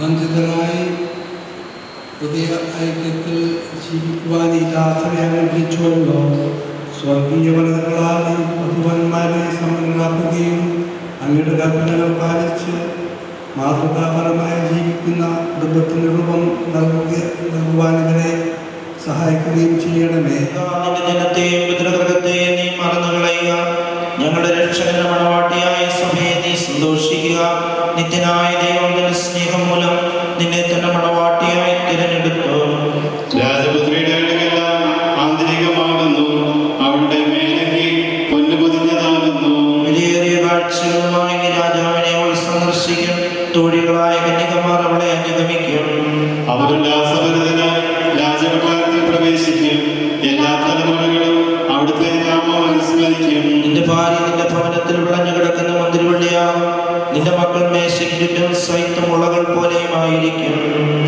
വഞ്ചിതരായി പുതിയ ഐക്യത്തിൽ ജീവിക്കുവാൻ ഈ രാത്രി അനുഗ്രഹിച്ചുവല്ലോ. സ്വർഗീയ വലതുകളാൽ ഈ മധുവന്മാരെ സമ്പന്നരാക്കുകയും അങ്ങയുടെ കൽപ്പനകൾ പാലിച്ച് മാതൃകാപരമായി ജീവിക്കുന്ന കുടുംബത്തിന് രൂപം നൽകുവാൻ ഇവരെ സഹായിക്കുകയും ചെയ്യണമേ. ജനത്തെയും പിതൃഗ്രഹത്തെയും നീ മറന്നുകളയുക. ഞങ്ങളുടെ രക്ഷകന്റെ മണവാട്ടിയായ സഭയെ നീ സന്തോഷിക്കുക. നിത്യനായ ദൈവത്തിന്റെ സ്നേഹം മൂലം നിന്നെ തന്നെ മണവാട്ടിയായി തിരഞ്ഞെടുത്തു. രാജപുത്രിയുടെ അഴകെല്ലാം ആന്തരികമാകുന്നു, അവളുടെ മേലങ്കി പൊന്നു പൊതിഞ്ഞതാകുന്നു. വിലയേറിയ കാഴ്ചകളുമായി രാജാവിനെ അവൾ സന്ദർശിക്കും. തോഴികളായ കന്യകമാർ അവളെ അനുഗമിക്കും. അവരുല്ലാസഭരിതനായി രാജകൊട്ടാരത്തിൽ പ്രവേശിക്കും. എല്ലാ തലമുറകളും അവിടുത്തെ നാമം അനുസ്മരിക്കും. നിന്റെ ഭാര്യ നിന്റെ ഭവനത്തിൽ വിളഞ്ഞു കിടക്കുന്ന മുന്തിരിവള്ളിയാകും. നിന്റെ മക്കൾ മേശയ്ക്ക് ചുറ്റും സൈത്തമുളകൾ പോലെയുമായിരിക്കും.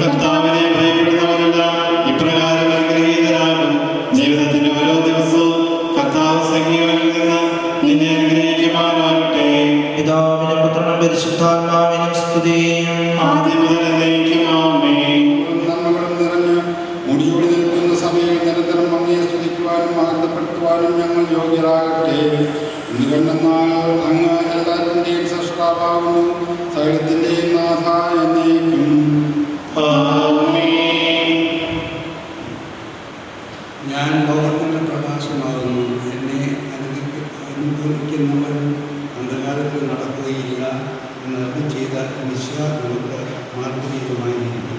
കർത്താവിനെ ഭയപ്പെടുന്നവരെല്ലാം ഇപ്രകാരം അനുഗ്രഹീതരാകും. ജീവിതത്തിന്റെ ഓരോ ദിവസവും കർത്താവ് സംഗീതങ്ങളിൽ നിന്ന് നിന്നെ അനുഗ്രഹിക്കുമാറാകട്ടെ. പിതാവിനും പുത്രനും പരിശുദ്ധാത്മാവിനും സ്തുതി. ആദ്യം മുതൽ എന്നേക്കും ആമേൻ. നന്മകളും നിറഞ്ഞ് മുടിയോടി നിൽക്കുന്ന സഭയിൽ നിരന്തരം അങ്ങയെ സ്തുതിക്കുവാനും മഹത്വപ്പെടുത്തുവാനും ഞങ്ങൾ യോഗ്യരാകട്ടെ. എന്തുകൊണ്ടെന്നാൽ അങ്ങ് എല്ലാത്തിൻ്റെയും സൃഷ്ടാവാകുന്നു, സകലത്തിൻ്റെയും നാഥ എന്നേക്കും. ഞാൻ ലോകത്തിൻ്റെ പ്രകാശമാകുന്നു. എന്നെ അനുഗമിക്കുന്നവൻ അന്ധകാരത്തിൽ നടക്കുകയില്ല എന്ന് അരുളി ചെയ്ത മിശിഹ നമുക്ക് മാർഗ്ഗദീപമായി ഇരിക്കട്ടെ.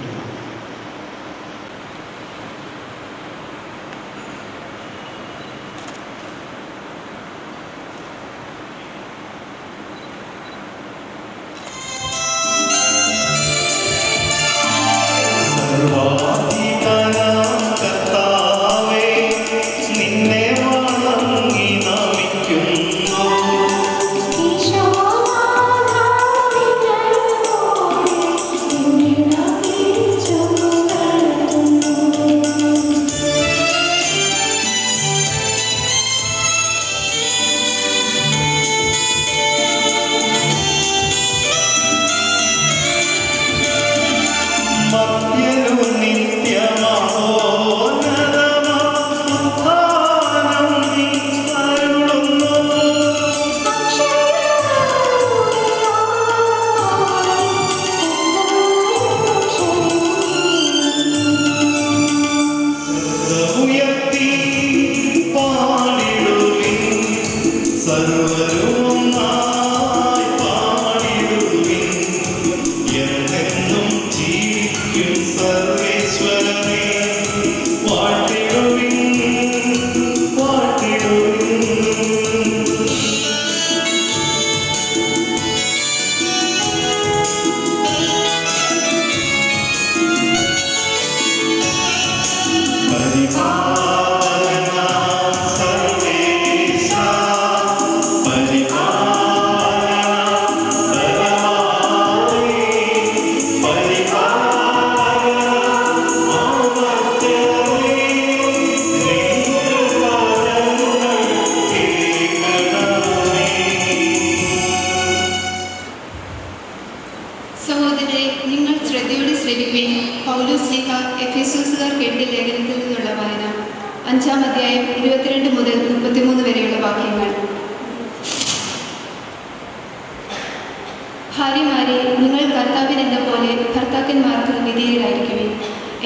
ഭാര്യമാരെ, നിങ്ങൾ കർത്താവിനെന്ന പോലെ ഭർത്താക്കന്മാർക്ക് വിധേയരായിരിക്കുവിൻ.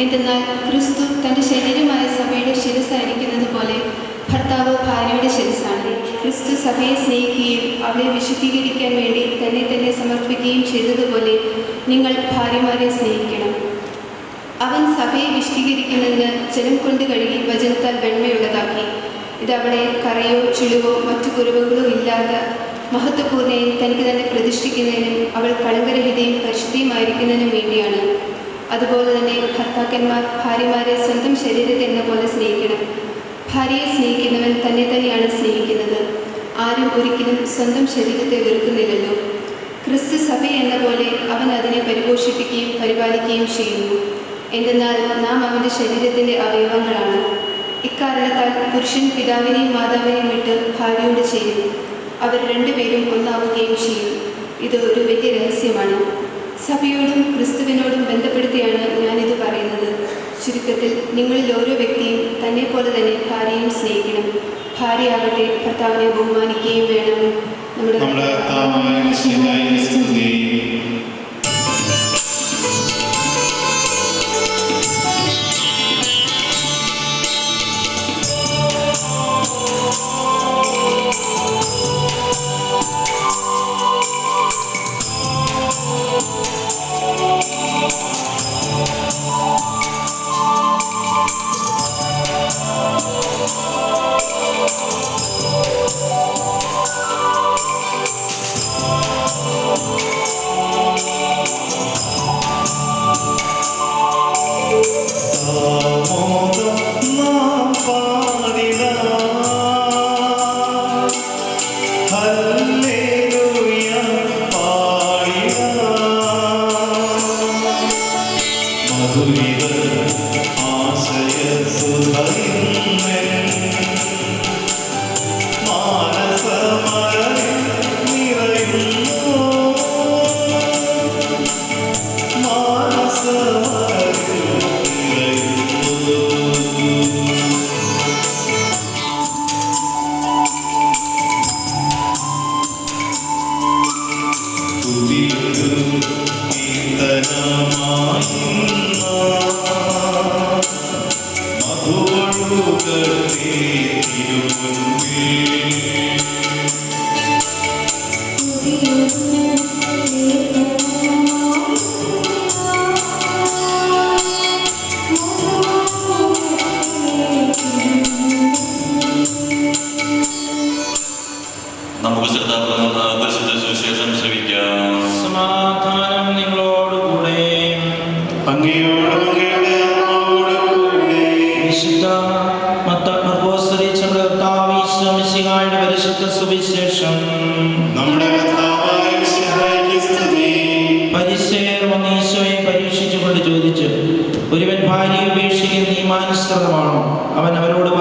എന്തെന്നാൽ ക്രിസ്തു തൻ്റെ ശരീരമായ സഭയുടെ ശിരസ്സായിരിക്കുന്നത് പോലെ ഭർത്താവ് ഭാര്യയുടെ ശിരസ്സാണ്. ക്രിസ്തു സഭയെ സ്നേഹിക്കുകയും അവരെ വിശുദ്ധീകരിക്കാൻ വേണ്ടി തന്നെ തന്നെ സമർപ്പിക്കുകയും ചെയ്തതുപോലെ നിങ്ങൾ ഭാര്യമാരെ സ്നേഹിക്കണം. അവൻ സഭയെ വിശുദ്ധീകരിക്കുന്നതിന് ജലം കൊണ്ട് കഴുകി വചനത്താൽ വെണ്മയുള്ളതാക്കി. ഇത് അവളെ കറയോ ചുളിവോ മറ്റു കുറവുകളോ ഇല്ലാത്ത മഹത്വപൂർണ്ണയെ തനിക്ക് തന്നെ പ്രതിഷ്ഠിക്കുന്നതിനും അവൾ കളങ്കരഹിതയും പരിശുദ്ധിയുമായിരിക്കുന്നതിനും വേണ്ടിയാണ്. അതുപോലെ തന്നെ ഭർത്താക്കന്മാർ ഭാര്യമാരെ സ്വന്തം ശരീരത്തെ എന്ന പോലെ സ്നേഹിക്കണം. ഭാര്യയെ സ്നേഹിക്കുന്നവൻ തന്നെ തന്നെയാണ് സ്നേഹിക്കുന്നത്. ആരും ഒരിക്കലും സ്വന്തം ശരീരത്തെ വെറുക്കുന്നില്ലല്ലോ. ക്രിസ്തു സഭയെ എന്ന പോലെ അവൻ അതിനെ പരിപോഷിപ്പിക്കുകയും പരിപാലിക്കുകയും ചെയ്യുന്നു. എന്തെന്നാൽ നാം അവൻ്റെ ശരീരത്തിൻ്റെ അവയവങ്ങളാണ്. ഇക്കാരണത്താൽ പുരുഷൻ പിതാവിനെയും മാതാവിനെയും വിട്ട് ഭാര്യയോട് ചേരും, അവർ രണ്ടുപേരും ഒന്നാവുകയും ചെയ്യും. ഇത് ഒരു വലിയ രഹസ്യമാണ്. സഭയോടും ക്രിസ്തുവിനോടും ബന്ധപ്പെടുത്തിയാണ് ഞാനിത് പറയുന്നത്. ചുരുക്കത്തിൽ നിങ്ങളിൽ ഓരോ വ്യക്തിയും തന്നെ പോലെ തന്നെ ഭാര്യയും സ്നേഹിക്കണം. ഭാര്യയാകട്ടെ ഭർത്താവിനെ ബഹുമാനിക്കുകയും വേണം. നമ്മുടെ കർത്താവായ മിശിഹായെ സ്തുതി. ഒരുവൻ ഭാര്യയെ ഉപേക്ഷിക്കുന്നത് നിയമാനുസൃതമാണോ? അവൻ അവരോട്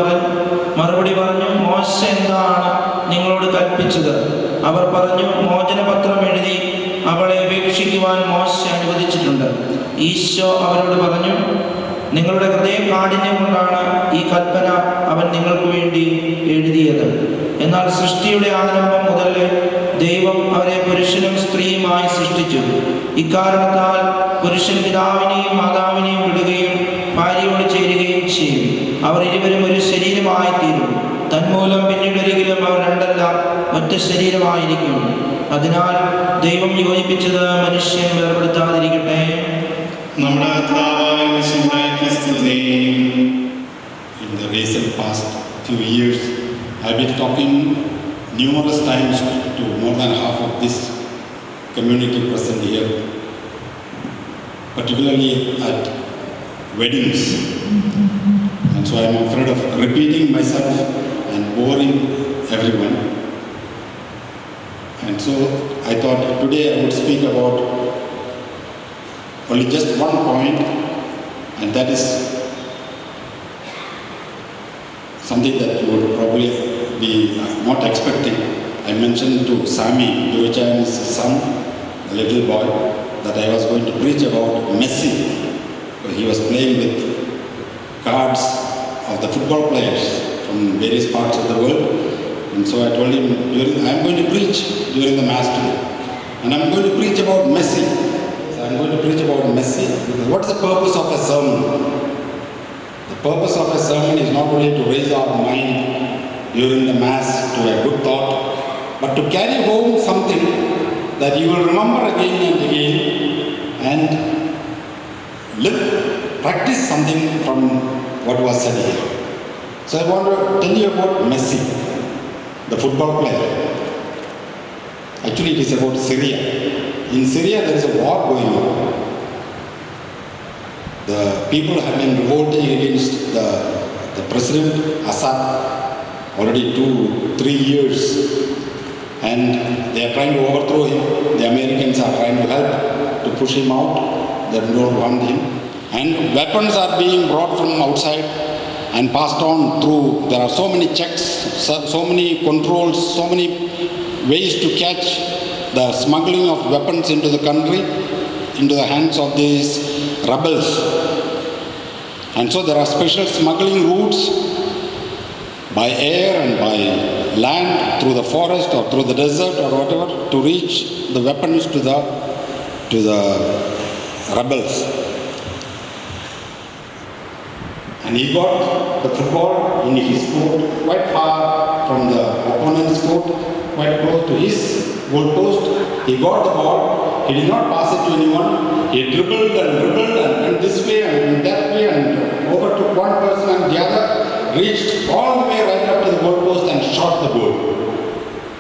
മറുപടി പറഞ്ഞു, മോശ എന്താണ് നിങ്ങളോട് കൽപ്പിച്ചത്? അവർ പറഞ്ഞു, മോചനപത്രം എഴുതി അവളെ ഉപേക്ഷിക്കുവാൻ മോശ അനുവദിച്ചിട്ടുണ്ട്. ഈശോ അവരോട് പറഞ്ഞു, നിങ്ങളുടെ ഹൃദയകാഠിന്യം കൊണ്ടാണ് ഈ കൽപ്പന അവൻ നിങ്ങൾക്ക് വേണ്ടി എഴുതിയത്. എന്നാൽ സൃഷ്ടിയുടെ ആരംഭം മുതൽ ദൈവം അവരെ പുരുഷനും സ്ത്രീയുമായി സൃഷ്ടിച്ചു. ഇക്കാരണത്താൽ പുരുഷൻ പിതാവിനെയും മാതാവിനെയും വിടുകയും ഭാര്യയോട് ചേരുകയും ചെയ്യും. അവർ ഇരുവരും ഒരു ശരീരമായി തീരും. തന്മൂലം പിന്നീട് ഒരിക്കലും അവർ രണ്ടല്ല ഒറ്റ ശരീരമായിരിക്കും. അതിനാൽ ദൈവം യോജിപ്പിച്ചത് മനുഷ്യൻ വേർപെടുത്താതിരിക്കട്ടെ. നമ്മുടെ കർത്താവായ മിശിഹായ്ക്ക് സ്തുതി. In the recent past few years, I've been talking numerous times to more than half of this community present here, particularly at weddings. And so I'm afraid of repeating myself and boring everyone. And so I thought today I would speak about only just one point, and that is something that you would probably be not expecting. I mentioned to Sami, Joychan's son, a little boy, that I was going to preach about Messi. He was playing with cards of the football players from various parts of the world. And so I told him, I'm going to preach during the Mass today. And I'm going to preach about Messi. So I'm going to preach about Messi. What's the purpose of a sermon? The purpose of a sermon is not only to raise our mind during the Mass to a good thought, but to carry home something that you will remember again and again and practice something from what was said here. So I want to tell you about Messi, the football player. Actually, it is about Syria. In Syria, there is a war going on. The people have been revolting against the the President Assad already 2-3 years, and they are trying to overthrow him. The Americans are trying to help to push him out. They don't want him. And weapons are being brought from outside and passed on through. There are so many checks, so many controls, so many ways to catch the smuggling of weapons into the country, into the hands of these rebels. And so there are special smuggling routes by air and by land, through the forest or through the desert or whatever, to reach the weapons to the rebels. And he got the football in his court, quite far from the opponent's court, quite close to his goal post. He got the ball. He did not pass it to anyone. He dribbled and went this way and that way and overtook one person and the other, reached all the way right up to the goal post and shot the goal.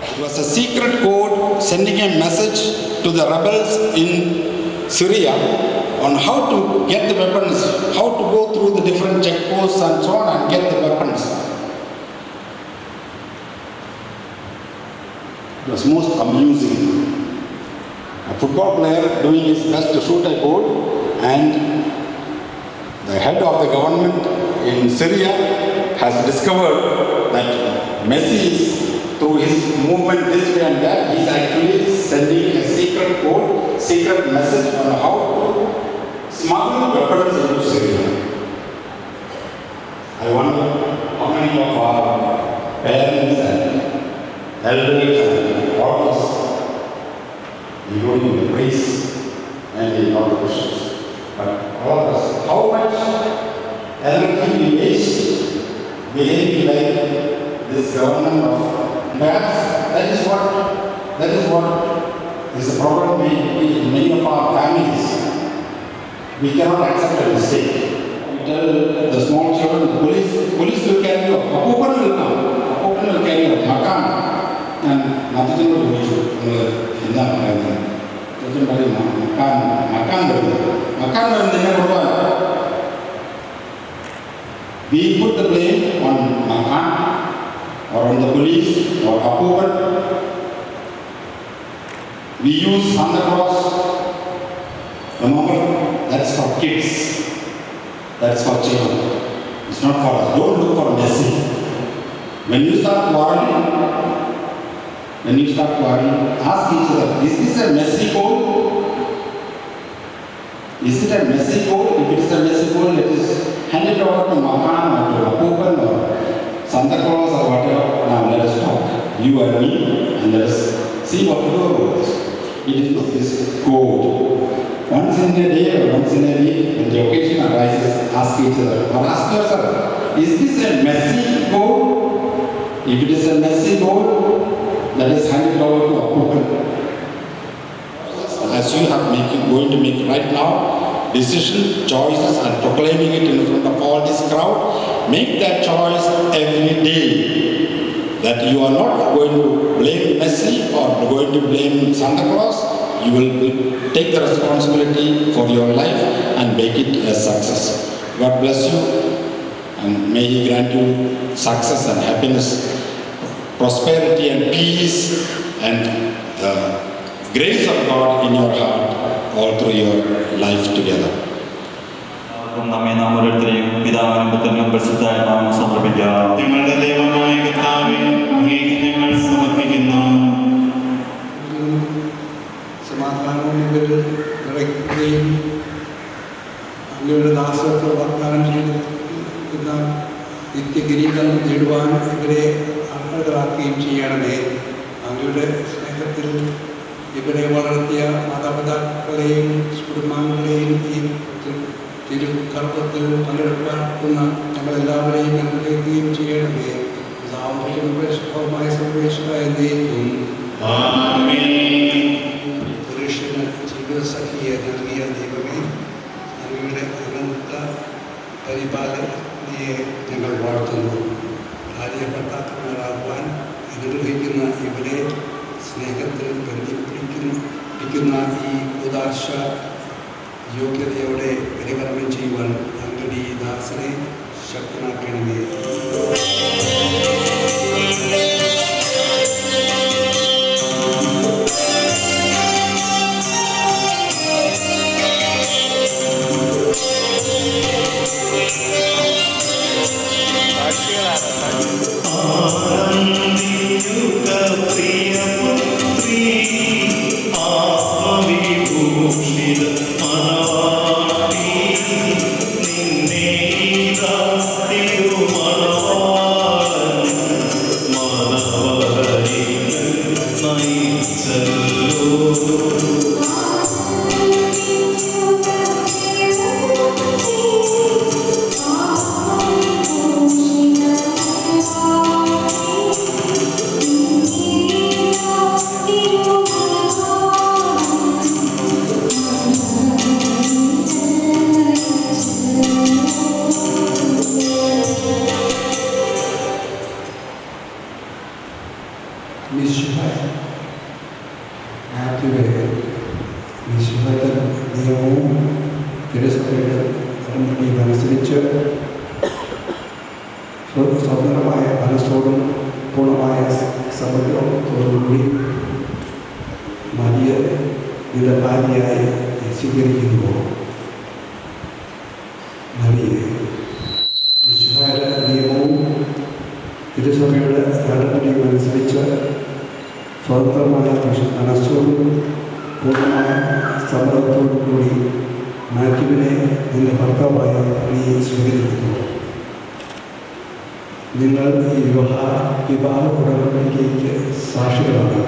It was a secret code sending a message to the rebels in Syria on how to get the weapons, how to go through the different checkposts and so on and get the weapons. It was most amusing. A football player doing his best to shoot a goal, and the head of the government in Syria has discovered that Messi is, through his movement this way and that, he is actually sending a secret code, secret message on how to smuggle weapons into Syria. I wonder how many of our parents and elders and all of us, including the priests and the politicians, but all of us, how much energy we waste behaving like this government of, perhaps that is what is the problem in many of our families. We cannot accept a mistake. We tell the small children, the police will carry you, Apupan will come, Apupan will carry you, Makan. And nothing will do you. We put the blame on Makan or on the police or Apupan. We use Santa Claus. Remember, that's for kids. That's for children. It's not for us. Don't look for Messi. When you start quarreling, ask each other, is this a Messi goal? Is it a Messi goal? If it is a Messi goal, let us hand it over to Makan or to Apupan or Santa Claus or whatever. Now let us talk, you and me, and let us see what to do about this. It is this code. Once in a day or once in a week, when the occasion arises, ask each other or ask yourself, is this a Messi goal? If it is a Messi goal, let us hand it over to Apupan. As you are going to make right now, decision, choices, and proclaiming it in front of all this crowd, make that choice every day. That you are not going to blame Messi or going to blame Santa Claus. You will take the responsibility for your life and make it a success. God bless you, and may He grant you success and happiness, prosperity and peace, and the grace of God in your heart all through your life together. നമ്മെ നാം ഓരോരുത്തരെയും പിതാവിനും പുത്രനും പരിശുദ്ധാത്മാവിനും സമർപ്പിക്കാം. ഞങ്ങളുടെ ദൈവമായ കർത്താവേ, അങ്ങേക്ക് ഞങ്ങൾ സമർപ്പിക്കുന്നു. സമാധാനവും നിറയ്ക്കുകയും അങ്ങയുടെ ദാസത്വ വാഗ്ദാനം ചെയ്തിരിക്കുന്ന നിത്യകിരീടം നേടുവാൻ ഇവരെ അർഹരാക്കുകയും ചെയ്യണമേ. അങ്ങയുടെ സ്നേഹത്തിൽ ഇവരെ വളർത്തിയ മാതാപിതാക്കളെയും കുടുംബാംഗങ്ങളെയും ഈ തിരുക്കർമ്മത്തിൽ പങ്കെടുക്കുന്ന ഞങ്ങളെല്ലാവരെയും അനുഗ്രഹിക്കുകയും ചെയ്യണമേ. ശുഭമായ സർവേശ്വരയും പുരുഷന് ജീവിതസഖിയെ നൽകിയ ദൈവമേ, അങ്ങയുടെ അനന്ത പരിപാലനയെ ഞങ്ങൾ വാഴ്ത്തുന്നു. ഭാര്യ ഭർത്താക്കന്മാരാകുവാൻ അനുഗ്രഹിക്കുന്ന ഇവരെ സ്നേഹത്തിൽ ബന്ധിപ്പിക്കുന്ന ഈ ഉദാശ യോഗ്യതയോടെ പരികർമ്മം ചെയ്യുവാൻ അങ്ങയുടെ ഈ ദാസനെ ശക്തനാക്കണമേ. നിയമവും തിരുസഭയുടെ അനുസരിച്ച് സ്വതന്ത്രമായ മനസ്സോടും പൂർണ്ണമായ സമ്മതത്തോടുകൂടി മരിയ നിന്റെ ഭാര്യയായി സ്വീകരിക്കുന്നുവോ? മരിയെ വിശുദ്ധയുടെ നിയമവും തിരുസഭയുടെ നടപടിയും അനുസരിച്ച് സ്വതന്ത്രമായ മനസ്സോടും പൂർണ്ണമായ സമ്മതത്തോടു കൂടി മാത്യുവിനെ നിന്റെ ഭർത്താവായി നീ സ്വീകരിക്കുന്നു. നിങ്ങൾ ഈ വിവാഹ ഉടമ്പടിക്ക് സാക്ഷികളാണ്.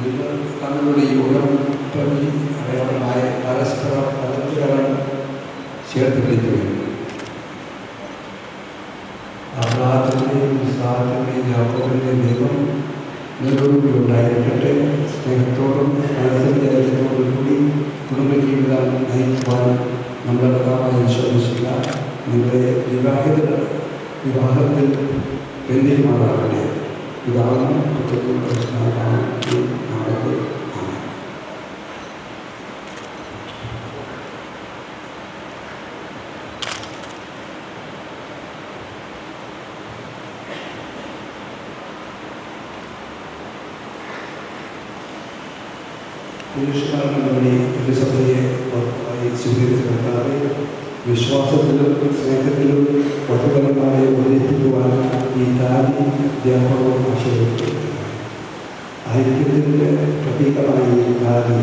നിങ്ങൾ തങ്ങളുടെ ഈ ഉടമ്പടി അടയാളമായ പരസ്പര പരസ്പരം ചേർത്ത് പിടിക്കുകയും അബ്രാഹത്തിൻ്റെയും ഇസ്ഹാക്കിൻ്റെയും യാക്കോബിൻ്റെയും ദൈവം നിങ്ങളോടുകൂടി ഉണ്ടായിരിക്കട്ടെ. സ്നേഹത്തോടും മനസ്സിൻ്റെ ഐക്യത്തോടും കൂടി കുടുംബജീവിതം നയിക്കുവാൻ നമ്മുടെ കർത്താവായ യേശുമിശിഹ നിങ്ങളെ വിവാഹത്തിൽ ബന്ധിക്കുമാറാകട്ടെ. പിതാവിനും പുത്രനും പരിശുദ്ധാത്മാവിനും നാമത്തിൽ ആമേൻ. പുരുഷന്മാരുടെ തിരുസഭയെ സ്വീകരിച്ച കർത്താവേ, വിശ്വാസത്തിലും സ്നേഹത്തിലും വധുവരന്മാരെ ഒന്നിപ്പിക്കുവാൻ ഈ താലി വ്യാപകവും ആശീർവദിക്കുന്നു. ഐക്യത്തിൻ്റെ പ്രതീകമായ ഈ താലി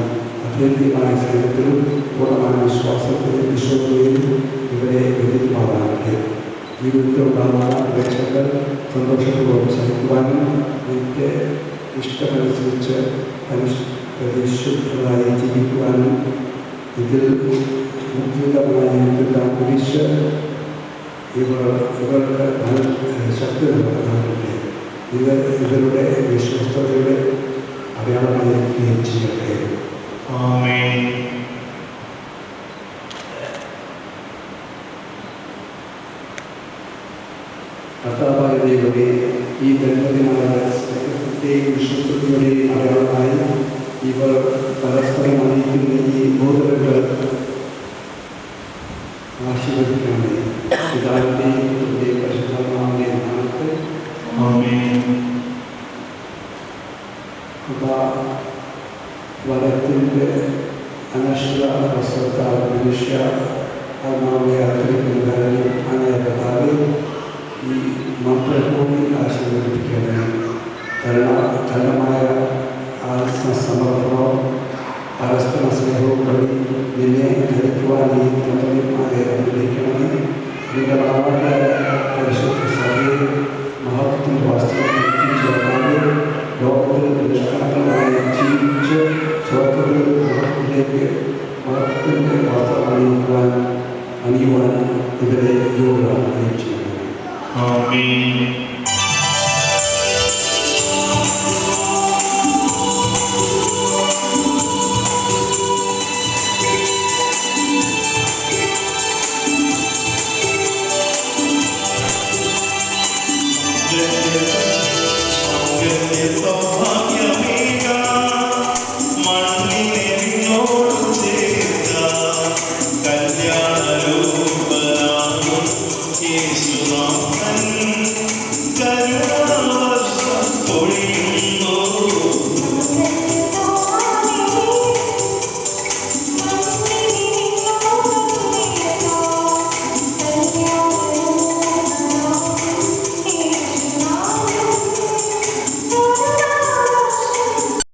അത്യന്തികമായ സ്നേഹത്തിലും പൂർണ്ണമായ വിശ്വാസത്തിലും വിശ്വസതയിലും ഇവരെ ബന്ധിക്കുമാറാകട്ടെ. ജീവിതത്തിലുണ്ടാകുന്ന പ്രദേശങ്ങൾ സന്തോഷപൂർവ്വം സഹിക്കുവാനും നിന്റെ ഇഷ്ടമനുസരിച്ച് പരിശുദ്ധമായി ജീവിക്കുവാനും ഇതിൽ മുഖ്യതമായ കുരിശ് ഇവർക്ക് ശക്തി നൽകാറുണ്ട്. ഇവരുടെ വിശ്വസ്തതയുടെ അടയാളമായിരിക്കുകയും ചെയ്യട്ടെ. ആമേൻ. കർത്താവായ ദൈവമേ, ഈ ദമ്പതിമാരുടെ സ്നേഹത്തിൻ്റെയും വിശ്വസ്തതയുടെയും അടയാളമായി ഇവർ പരസ്പരം അറിയിക്കുന്ന ഈ ബോധനങ്ങൾ ആശീർവദിക്കണമേ. പിതാവിൻ്റെയും പുത്രൻ്റെയും പരിശുദ്ധാത്മാവിൻ്റെയും നാമത്തിൽ ആമേൻ. വരത്തിൻ്റെ അനശ്വര പ്രസവത്താൽ മനുഷ്യ ആത്മാവിനെ അറിയിക്കുന്ന കാര്യം അങ്ങനെ കർത്താവേ, ഈ മക്കളെ കൂടി ആശീർവദിപ്പിക്കണമേ. കരണമായ സമർപ്പണവും പരസ്പര സ്നേഹവും വഴി നിന്നെ ധരിക്കുവാൻ ഈ തന്ത്രിമാരെ അനുഗ്രഹിക്കണമേ. നിന്റെ മണവാളായ പരിശുദ്ധ സഭയെ മഹത്വത്തിൻ്റെ വാസ്തവത്തിൽ എത്തിച്ചേർക്കാതെ ലോകത്തിൽ നിഷ്കളങ്കമായി ജീവിച്ച് സ്വർഗത്തിൽ മഹത്വത്തിലേക്ക് മഹത്വത്തിൻ്റെ വാസ്തവം അണിയുവാൻ ഇവരെ യോഗ്യരാക്കുകയും ചെയ്യുന്നു. ആമേൻ. സൗഭാഗ്യമേക മണ്ണിനെ നിന്നോട് ചേർത്ത കരുണാവർഷം പൊഴിയുന്നു